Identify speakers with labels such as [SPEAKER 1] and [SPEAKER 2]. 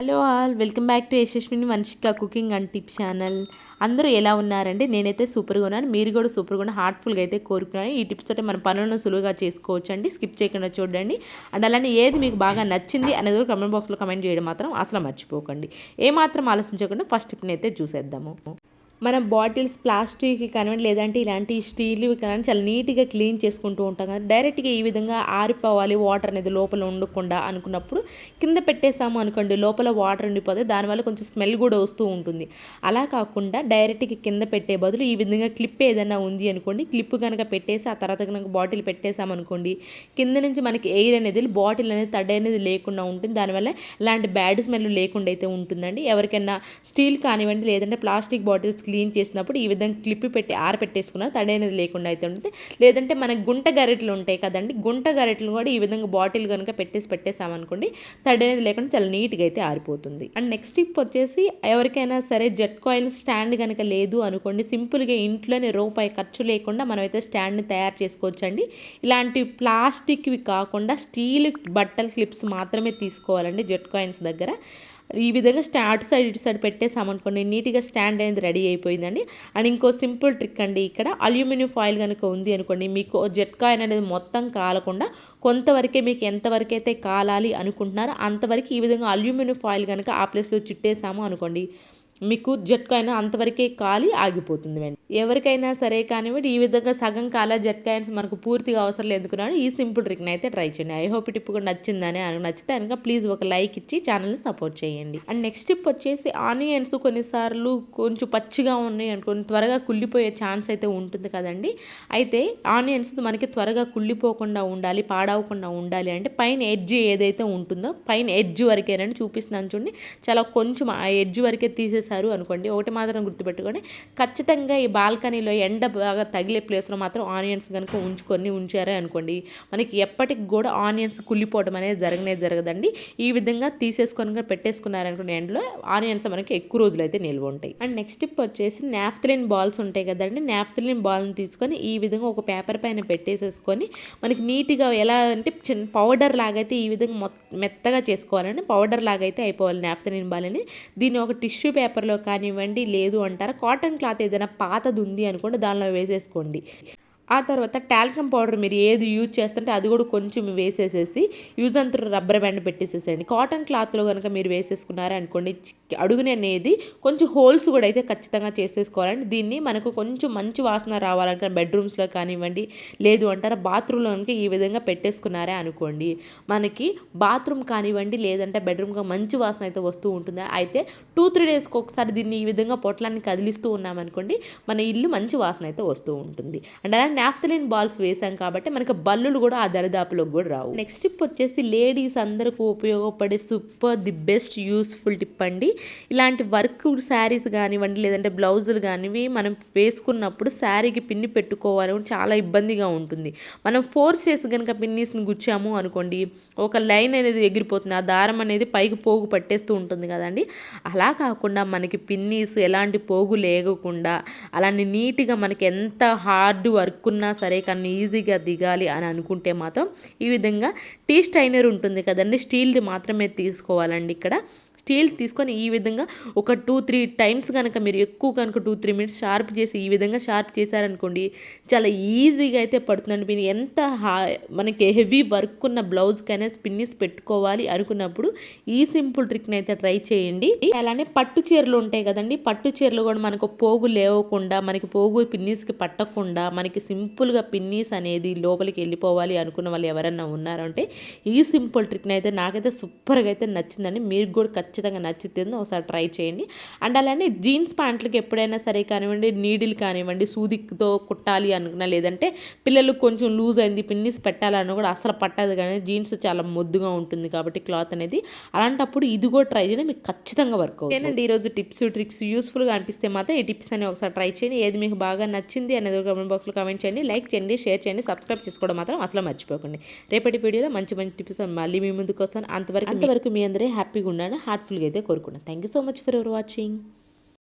[SPEAKER 1] Hello all, welcome back to Yashaswini Vamshika cooking and tips channel. అందరూ ఎలా ఉన్నారండి? నేనైతే సూపర్గా ఉన్నాను. మీరు కూడా సూపర్గా ఉన్న హార్ట్ఫుల్గా అయితే కోరుకున్నాను. ఈ టిప్స్ అయితే మన పనులను సులువుగా చేసుకోవచ్చు అండి. స్కిప్ చేయకుండా చూడండి. అండ్ అలానే ఏది మీకు బాగా నచ్చింది అనేది కమెంట్ బాక్స్లో కమెంట్ చేయడం మాత్రం అసలు మర్చిపోకండి. ఏమాత్రం ఆలోచించకుండా ఫస్ట్ టిప్ని అయితే చూసేద్దాము. మనం బాటిల్స్ ప్లాస్టిక్ కానివ్వండి, లేదంటే ఇలాంటి స్టీల్ కానీ చాలా నీట్గా క్లీన్ చేసుకుంటూ ఉంటాం కదా. డైరెక్ట్గా ఈ విధంగా ఆరిపోవాలి, వాటర్ అనేది లోపల ఉండకుండా అనుకున్నప్పుడు కింద పెట్టేసాము అనుకోండి, లోపల వాటర్ ఉండిపోతే దానివల్ల కొంచెం స్మెల్ కూడా వస్తూ ఉంటుంది. అలా కాకుండా డైరెక్ట్గా కింద పెట్టే బదులు ఈ విధంగా క్లిప్ ఏదైనా ఉంది అనుకోండి, క్లిప్ కనుక పెట్టేసి ఆ తర్వాత కనుక బాటిల్ పెట్టేసామనుకోండి, కింద నుంచి మనకి ఎయిర్ అనేది బాటిల్ అనేది తడి అనేది లేకుండా ఉంటుంది. దానివల్ల ఇలాంటి బ్యాడ్ స్మెల్ లేకుండా అయితే ఉంటుందండి. ఎవరికైనా స్టీల్ కానివ్వండి, లేదంటే ప్లాస్టిక్ బాటిల్స్ క్లీన్ చేసినప్పుడు ఈ విధంగా క్లిప్ పెట్టి ఆరపెట్టేసుకున్నారు, తడి అనేది లేకుండా అయితే ఉంటుంది. లేదంటే మనకి గుంట గరిటెలు ఉంటాయి కదండి, గుంట గరిటెలు కూడా ఈ విధంగా బాటిల్ కనుక పెట్టేసామనుకోండి, తడి అనేది లేకుండా చాలా నీట్గా అయితే ఆరిపోతుంది. అండ్ నెక్స్ట్ టిప్ వచ్చేసి, ఎవరికైనా సరే జెట్ కాయిల్ స్టాండ్ కనుక లేదు అనుకోండి, సింపుల్గా ఇంట్లోనే రూపాయి ఖర్చు లేకుండా మనమైతే స్టాండ్ని తయారు చేసుకోవచ్చు అండి. ఇలాంటి ప్లాస్టిక్వి కాకుండా స్టీల్ బట్టల క్లిప్స్ మాత్రమే తీసుకోవాలండి జెట్ కాయిన్స్ దగ్గర. ఈ విధంగా అటు సైడ్ ఇటు సైడ్ పెట్టేసామనుకోండి, నీట్గా స్టాండ్ అనేది రెడీ అయిపోయిందండి. అండ్ ఇంకో సింపుల్ ట్రిక్ అండి, ఇక్కడ అల్యూమినియం ఫాయిల్ కనుక ఉంది అనుకోండి, మీకు జెట్ కాయిన్ అనేది మొత్తం కాలకుండా కొంతవరకే, మీకు ఎంతవరకు అయితే కాలాలి అనుకుంటున్నారో అంతవరకు ఈ విధంగా అల్యూమినియం ఫాయిల్ కనుక ఆ ప్లేస్లో చుట్టేసాము అనుకోండి, మీకు జెట్ కాయిన్ అంతవరకే కాలి ఆగిపోతుంది. ఎవరికైనా సరే కానివ్వండి, ఈ విధంగా సగం కాల జెట్ కాయిన్స్ మనకు పూర్తిగా అవసరం లేదు అనుకున్నాను, ఈ సింపుల్ ట్రిక్ని అయితే ట్రై చేయండి. ఐ హోప్ ఈ టిప్ కూడా నచ్చిందని, నచ్చితే కనుక ప్లీజ్ ఒక లైక్ ఇచ్చి ఛానల్ని సపోర్ట్ చేయండి. అండ్ నెక్స్ట్ టిప్ వచ్చేసి, ఆనియన్స్ కొన్నిసార్లు కొంచెం పచ్చిగా ఉన్నాయి అనుకోని త్వరగా కుళ్ళిపోయే ఛాన్స్ అయితే ఉంటుంది కదండి. అయితే ఆనియన్స్ మనకి త్వరగా కుళ్ళిపోకుండా ఉండాలి, పాడవకుండా ఉండాలి అంటే పైన ఎడ్జ్ ఏదైతే ఉంటుందో, పైన ఎడ్జ్ వరకేనండి చూపిస్తున్నాను చూడండి, చాలా కొంచెం ఆ ఎడ్జ్ వరకే తీసేసి అనుకోండి. ఒకటి మాత్రం గుర్తుపెట్టుకొని, ఖచ్చితంగా ఈ బాల్కనీలో ఎండ బాగా తగిలే ప్లేస్లో మాత్రం ఆనియన్స్ కనుక ఉంచారే అనుకోండి, మనకి ఎప్పటికి కూడా ఆనియన్స్ కుళ్ళిపోవడం అనేది జరగదండి. ఈ విధంగా తీసేసుకొని పెట్టేసుకున్నారనుకోండి, ఎండలో ఆనియన్స్ మనకి ఎక్కువ రోజులు అయితే నిల్వ ఉంటాయి. అండ్ నెక్స్ట్ టిప్ వచ్చేసి, నాఫ్థలిన్ బాల్స్ ఉంటాయి కదండి, నాఫ్థలిన్ బాల్ని తీసుకొని ఈ విధంగా ఒక పేపర్ పైన పెట్టేసేసుకొని, మనకి నీట్గా ఎలా అంటే చిన్న పౌడర్ లాగైతే ఈ విధంగా మెత్తగా చేసుకోవాలండి. పౌడర్ లాగైతే అయిపోవాలి నాఫ్థలిన్ బాల్ అని. దీన్ని ఒక టిష్యూ పేపర్లో కానివ్వండి, లేదు అంటారా కాటన్ క్లాత్ ఏదైనా పాతది ఉంది అనుకోండి, దానిలో వేసేసుకోండి. ఆ తర్వాత టాల్కమ్ పౌడర్ మీరు ఏది యూజ్ చేస్తుంటే అది కూడా కొంచెం వేసేసేసి యూజ్ అంత రబ్బర్ బ్యాండ్ పెట్టేసేసేయండి. కాటన్ క్లాత్లో కనుక మీరు వేసేసుకున్నారే అనుకోండి, అడుగుని అనేది కొంచెం హోల్స్ కూడా అయితే ఖచ్చితంగా చేసేసుకోవాలండి. దీన్ని మనకు కొంచెం మంచి వాసన రావాలంటే బెడ్రూమ్స్లో కానివ్వండి, లేదు అంటారా బాత్రూంలో కనుక ఈ విధంగా పెట్టేసుకున్నారే అనుకోండి, మనకి బాత్రూమ్ కానివ్వండి లేదంటే బెడ్రూమ్గా మంచి వాసన అయితే వస్తూ ఉంటుంది. అయితే 2-3 డేస్కి ఒకసారి దీన్ని ఈ విధంగా పొట్లాన్ని కదిలిస్తూ ఉన్నామనుకోండి, మన ఇల్లు మంచి వాసన అయితే వస్తూ ఉంటుంది. అండ్ అలానే నాఫ్థలిన్ బాల్స్ వేసాం కాబట్టి మనకి బల్లులు కూడా ఆ దరిదాపులోకి కూడా రావు. నెక్స్ట్ టిప్ వచ్చేసి, లేడీస్ అందరికీ ఉపయోగపడే super the best useful tip అండి. ఇలాంటి వర్క్ శారీస్ కానివ్వండి, లేదంటే బ్లౌజులు కానివి మనం వేసుకున్నప్పుడు శారీకి పిన్ని పెట్టుకోవాలి చాలా ఇబ్బందిగా ఉంటుంది. మనం ఫోర్స్ చేసి కనుక పిన్నీస్ని గుచ్చాము అనుకోండి, ఒక లైన్ అనేది ఎగిరిపోతుంది, ఆ దారం అనేది పైకి పోగు పట్టేస్తూ ఉంటుంది కదండి. అలా కాకుండా మనకి పిన్నీస్ ఎలాంటి పోగు లేకుండా అలానే నీట్గా మనకి ఎంత హార్డ్ వర్క్ ఉన్నా సరే కానీ ఈజీగా దిగాలి అని అనుకుంటే మాత్రం ఈ విధంగా టీ స్టైనర్ ఉంటుంది కదండి, స్టీల్ది మాత్రమే తీసుకోవాలండి. ఇక్కడ స్టీల్ తీసుకొని ఈ విధంగా ఒక 2-3 టైమ్స్ కనుక మీరు ఎక్కువ కనుక 2-3 మినిట్స్ షార్ప్ చేసి ఈ విధంగా షార్ప్ చేశారనుకోండి, చాలా ఈజీగా అయితే పడుతుందండి. మీరు ఎంత మనకి హెవీ వర్క్ ఉన్న బ్లౌజ్కైనా పిన్నిస్ పెట్టుకోవాలి అనుకున్నప్పుడు ఈ సింపుల్ ట్రిక్ని అయితే ట్రై చేయండి. అలానే పట్టు చీరలు ఉంటాయి కదండి, పట్టు చీరలు కూడా మనకు పోగు లేవకుండా, మనకి పోగు పిన్నీస్కి పట్టకుండా, మనకి సింపుల్గా పిన్నీస్ అనేది లోపలికి వెళ్ళిపోవాలి అనుకున్న వాళ్ళు ఎవరైనా ఉన్నారంటే ఈ సింపుల్ ట్రిక్ని అయితే నాకైతే సూపర్గా అయితే నచ్చిందండి. మీరు కూడా ఖచ్చితంగా నచ్చుతుంది, ఒకసారి ట్రై చేయండి. అండ్ అలానే జీన్స్ ప్యాంట్లకి ఎప్పుడైనా సరే కానివ్వండి, నీడిల్ కానివ్వండి, సూదితో కుట్టాలి అనుకున్నా, లేదంటే పిల్లలు కొంచెం లూజ్ అయింది పిన్నిస్ పెట్టాలన్నా కూడా అసలు పట్టదు, కానీ జీన్స్ చాలా మొద్దుగా ఉంటుంది కాబట్టి క్లాత్ అనేది, అలాంటప్పుడు ఇది కూడా ట్రై చేయండి, మీకు ఖచ్చితంగా వర్క్ అవుతుంది. ఈరోజు టిప్స్ ట్రిక్స్ యూస్ఫుల్గా అనిపిస్తే మాత్రం ఈ టిప్స్ అని ఒకసారి ట్రై చేయండి. ఏది మీకు బాగా నచ్చింది అనేది కామెంట్ బాక్స్లో కామెంట్ చేయండి, లైక్ చేయండి, షేర్ చేయండి, సబ్స్క్రైబ్ చేసుకోవడం మాత్రం అసలు మర్చిపోకండి. రేపటి వీడియోలో మంచి మంచి టిప్స్ మళ్ళీ మీ ముందుకు వస్తాను. అంతవరకు మీ అందరే హ్యాపీగా ఉండాలని హార్ట్ఫుల్గా అయితే కోరుకున్నాను. Thank you so much for your watching.